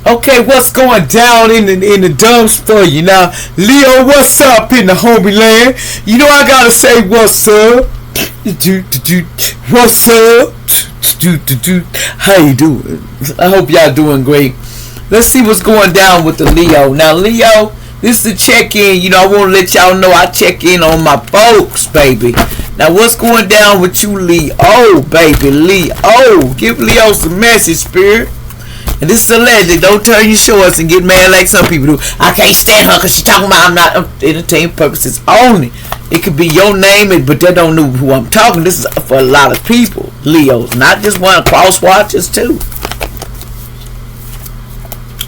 Okay, what's going down in the dumps for you now? Leo, what's up in the homie land? You know I gotta say what's up. What's up? How you doing? I hope y'all doing great. Let's see what's going down with the Leo. Now, Leo, this is the check-in. You know, I want to let y'all know I check in on my folks, baby. Now, what's going down with you, Leo, baby? Leo, give Leo some message, spirit. And this is a legend. Don't turn your shorts and get mad like some people do. I can't stand her because she's talking about I'm not entertainment purposes only. It could be your name, but they don't know who I'm talking. This is for a lot of people. Leos, not just one. Cross watchers too.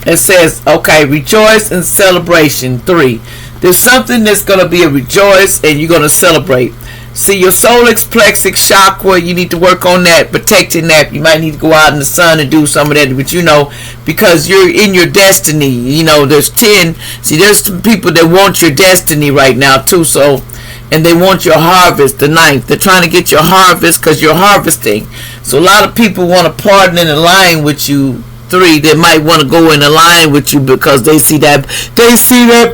It says, okay, rejoice and celebration. 3. There's something that's going to be a rejoice and you're going to celebrate. See, your solar plexus chakra, you need to work on that, protecting that. You might need to go out in the sun and do some of that, but you know, because you're in your destiny, you know, there's 10. See, there's some people that want your destiny right now too, so, and they want your harvest, the 9th. They're trying to get your harvest because you're harvesting. So a lot of people want to partner and align with you. 3, they might want to go in a line with you because they see that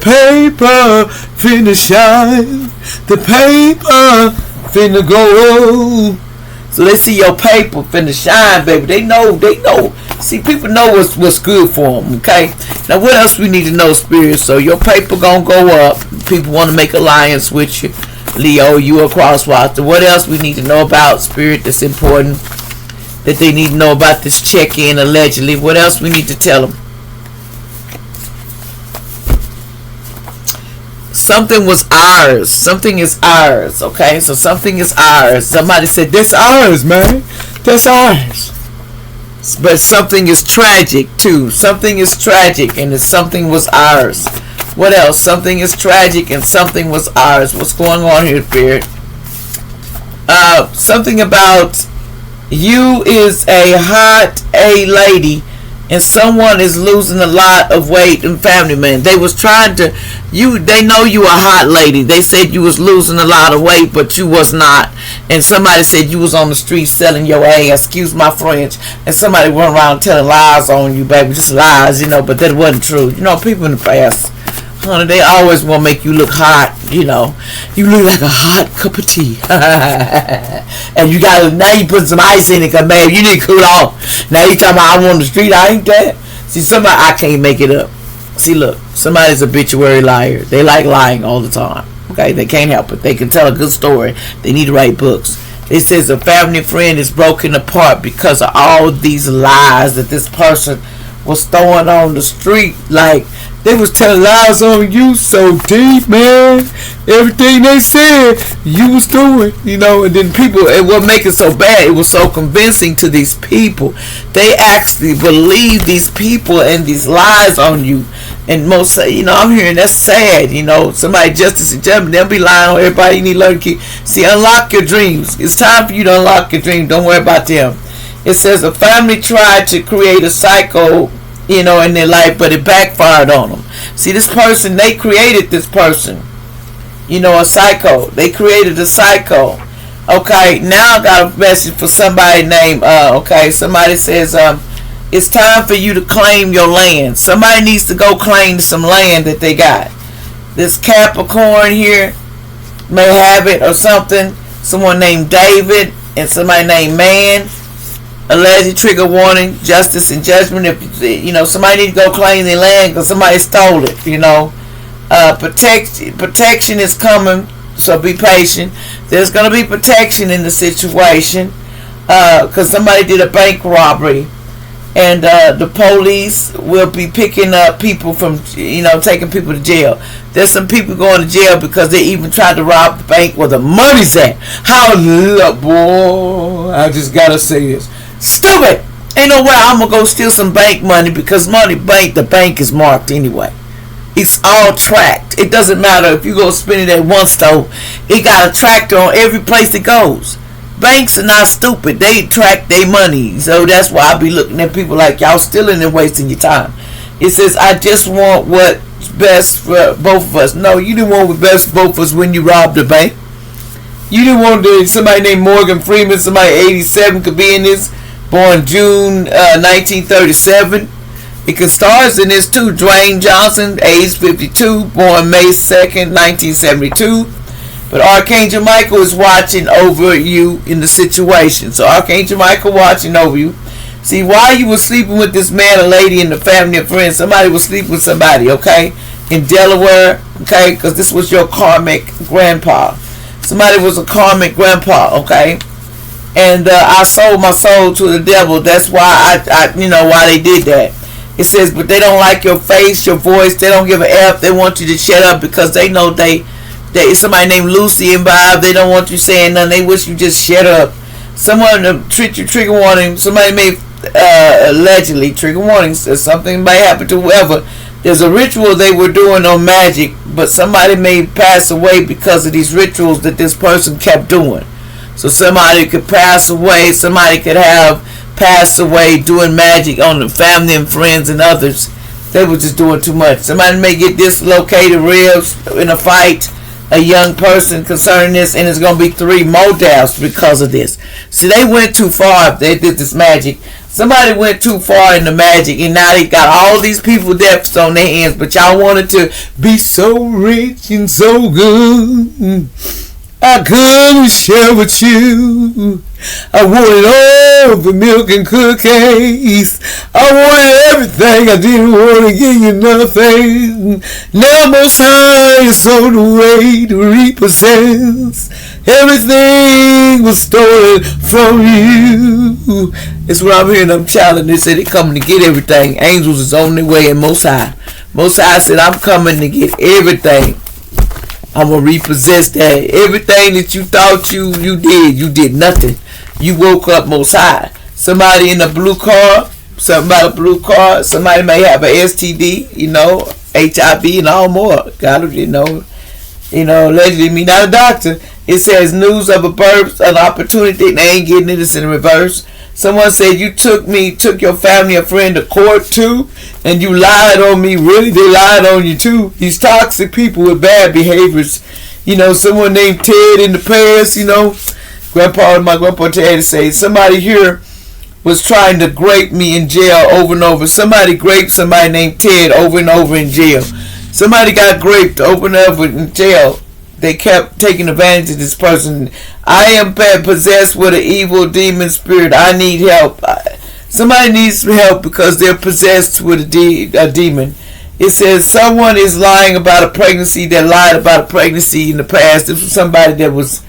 paper finna shine, the paper finna go. So they see your paper finna shine, baby. They know. See, people know what's good for them. Okay. Now, what else we need to know, spirit? So your paper gonna go up. People want to make alliance with you, Leo. You a crosswalker. What else we need to know about, spirit? That's important. That they need to know about this check-in, allegedly. What else we need to tell them? Something was ours. Something is ours. Okay, so something is ours. Somebody said, that's ours, man. That's ours. But something is tragic, too. Something is tragic, and something was ours. What else? Something is tragic, and something was ours. What's going on here, Spirit? Something about... you is a hot lady and someone is losing a lot of weight in family, man. They was trying to they know you a hot lady. They said you was losing a lot of weight, but you was not. And somebody said you was on the street selling your ass, excuse my French, and somebody went around telling lies on you, baby. Just lies, you know, but that wasn't true. You know, people in the past, honey, they always want to make you look hot, you know. You look like a hot cup of tea. And you got, now you put some ice in it, because, man, you need to cool off. Now you talking about I'm on the street, I ain't that. See, somebody, I can't make it up. See, look, somebody's obituary liar. They like lying all the time. Okay, they can't help it. They can tell a good story. They need to write books. It says a family friend is broken apart because of all these lies that this person was throwing on the street. Like, they was telling lies on you so deep, man. Everything they said, you was doing, you know. And then people, and what make it so bad, it was so convincing to these people. They actually believe these people and these lies on you. And most say, you know, I'm hearing that's sad, you know. Somebody, justice and judgment, they'll be lying on everybody. You need to learn to keep. See, unlock your dreams. It's time for you to unlock your dream. Don't worry about them. It says a family tried to create a cycle, you know, in their life, but it backfired on them. See, this person, they created this person, you know, a psycho. They created a psycho. Okay, now I got a message for somebody named, okay, somebody says, it's time for you to claim your land. Somebody needs to go claim some land that they got. This Capricorn here may have it or something. Someone named David and somebody named Man. Alleged trigger warning, justice and judgment. If you know, somebody need to go claim their land because somebody stole it. You know, protection is coming, so be patient. There's gonna be protection in the situation because somebody did a bank robbery, and the police will be picking up people from, you know, taking people to jail. There's some people going to jail because they even tried to rob the bank where the money's at. How, boy, I just gotta say this. Stupid! Ain't no way I'm gonna go steal some bank money because the bank is marked anyway. It's all tracked. It doesn't matter if you go spend it at one store. It got a tractor on every place it goes. Banks are not stupid. They track their money. So that's why I be looking at people like y'all stealing and wasting your time. It says, I just want what's best for both of us. No, you didn't want what's best for both of us when you robbed the bank. You didn't want somebody named Morgan Freeman, somebody 87 could be in this. Born June 1937. It can stars in this too. Dwayne Johnson, age 52, born May 2nd, 1972. But Archangel Michael is watching over you in the situation. So Archangel Michael watching over you. See, while you were sleeping with this man or lady in the family and friends, somebody was sleeping with somebody, okay? In Delaware, okay? Because this was your karmic grandpa. Somebody was a karmic grandpa, okay? And I sold my soul to the devil. That's why why they did that. It says, but they don't like your face, your voice. They don't give a F. They want you to shut up because they know they somebody named Lucy and Bob. They don't want you saying nothing. They wish you just shut up. Someone to treat you trigger warning. Somebody may allegedly trigger warnings. Something may happen to whoever. There's a ritual they were doing on magic, but somebody may pass away because of these rituals that this person kept doing. So somebody could pass away. Somebody could have passed away doing magic on the family and friends and others. They were just doing too much. Somebody may get dislocated ribs in a fight. A young person concerning this, and it's going to be 3 more deaths because of this. See, they went too far if they did this magic. Somebody went too far in the magic, and now they got all these people deaths on their hands, but y'all wanted to be so rich and so good. I couldn't share with you. I wanted all the milk and cookies. I wanted everything. I didn't want to give you nothing. Now Most High is on the way to repossess. Everything was stolen from you. It's what I'm hearing. I'm challenging. They said they're coming to get everything. Angels is on their way, and Most High. Most High said, I'm coming to get everything. I'm going to repossess that. Everything that you thought you did nothing. You woke up Most High. Somebody in a blue car, somebody may have an STD, HIV and all more. God, allegedly me not a doctor. It says news of a birth, an opportunity, and they ain't getting it. It's in reverse. Someone said you took your family or friend to court too, and you lied on me. Really, they lied on you too. These toxic people with bad behaviors. Someone named Ted in the past, my grandpa Ted say somebody here was trying to grape me in jail over and over. Somebody graped somebody named Ted over and over in jail. Somebody got graped over and over in jail. They kept taking advantage of this person. I am possessed with an evil demon spirit. I need help. Somebody needs help because they're possessed with a demon. It says someone is lying about a pregnancy. That lied about a pregnancy in the past. This was somebody that was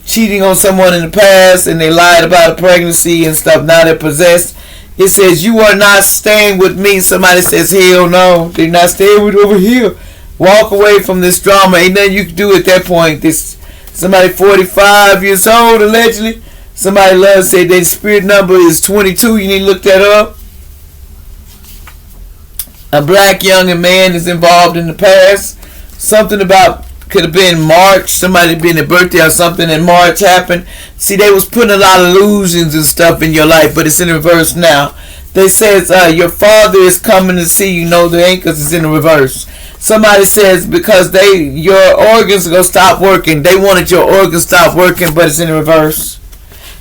cheating on someone in the past, and they lied about a pregnancy and stuff. Now they're possessed. It says you are not staying with me. Somebody says hell no. They're not staying with over here. Walk away from this drama. Ain't nothing you can do at that point. Somebody 45 years old allegedly. Somebody said their spirit number is 22. You need to look that up. A black young man is involved in the past. Something about could have been March. Somebody being a birthday or something in March happened. See, they was putting a lot of illusions and stuff in your life, but it's in reverse now. They says your father is coming to see you. No, the anchors is in the reverse. Somebody says because your organs are going to stop working. They wanted your organs to stop working, but it's in reverse.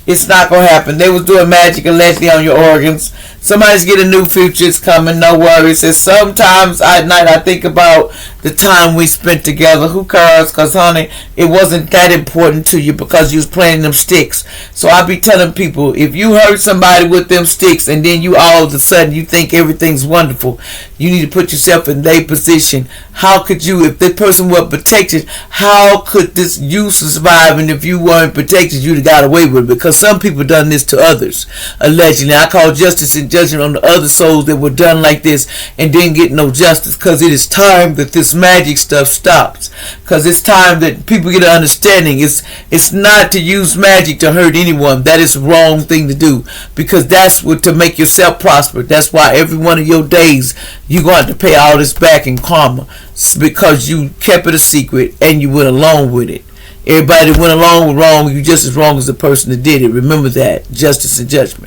It's not going to happen. They was doing magic allegedly on your organs. Somebody's getting a new future. It's coming. No worries. It says sometimes at night I think about the time we spent together. Who cares? Because, honey, it wasn't that important to you because you was playing them sticks. So I be telling people, if you hurt somebody with them sticks and then you all of a sudden you think everything's wonderful, you need to put yourself in their position. How could you, if this person were protected, how could you survive? And if you weren't protected, you'd have got away with it. Because some people done this to others, allegedly. I call justice and judgment on the other souls that were done like this and didn't get no justice. Because it is time that this magic stuff stops. Because it's time that people get an understanding. It's not to use magic to hurt anyone. That is the wrong thing to do. Because that's what to make yourself prosper. That's why every one of your days you're going to have to pay all this back in karma. Because you kept it a secret and you went along with it. Everybody that went along with wrong, you just as wrong as the person that did it. Remember that. Justice and judgment.